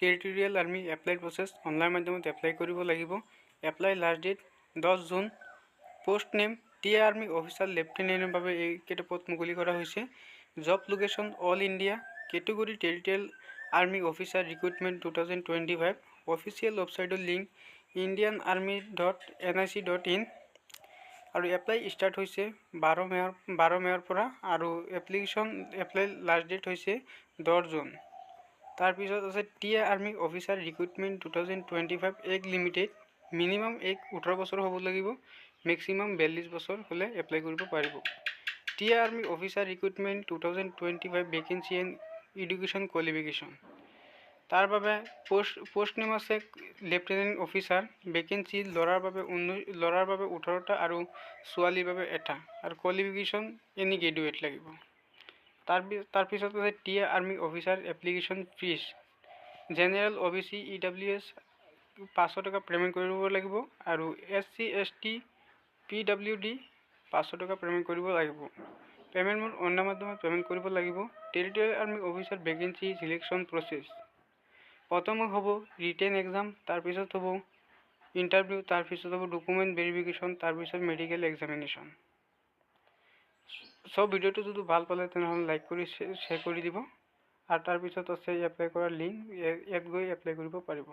Territorial army apply process online মাধ্যমত apply কৰিব লাগিব। Apply last date 10 June. Post name TA army officer লেফটেনেণ্টৰ বাবে এইকেইটা পদ মুকলি কৰা হৈছে। Job location all India. Category territorial army officer recruitment 2025। Official ৱেবছাইটৰ লিংক indianarmy.nic.in। আৰু এপ্লাই ষ্টাৰ্ট হৈছে 12 মে'ৰ পৰা আৰু এপ্লাই লাষ্ট ডেট হৈছে 10 জুন। তাৰপিছত আছে TA army officer recruitment 2025 age limited. Minimum age 18 বছৰ হ'ব লাগিব, মেক্সিমাম 42 বছৰ হ'লে এপ্লাই কৰিব পাৰিব। TA army officer recruitment 2025 vacancy and education qualification. তাৰ বাবে পোষ্ট নেম আছে লেফটেনেণ্ট অফিচাৰ। ভেকেঞ্চি ল'ৰাৰ বাবে 18টা আৰু ছোৱালীৰ বাবে এটা, আৰু কোৱালিফিকেশ্যন এনি গ্ৰেজুৱেট লাগিব। তাৰপিছত আছে TA army officer application fee. General OBC EWS 500 টকা পে'মেণ্ট কৰিব লাগিব, আৰু SC ST PWD 500 টকা পে'মেণ্ট কৰিব লাগিব। পে'মেণ্ট মোড অনলাইন মাধ্যমত পে'মেণ্ট কৰিব লাগিব। Territorial army officer vacancy selection process. প্ৰথমে হ'ব ৰিটেন এক্সাম, তাৰপিছত হ'ব ইণ্টাৰভিউ, তাৰপিছত হ'ব ডকুমেণ্ট ভেৰিফিকেশ্যন, তাৰপিছত মেডিকেল এক্সামিনেশ্যন। সব ভিডিঅ'টো যদি ভাল পালে তেনেহ'লে লাইক কৰি শ্বেয়াৰ কৰি দিব। আৰু তাৰপিছত আছে এপ্লাই কৰাৰ লিংক, ইয়াত গৈ এপ্লাই কৰিব পাৰিব।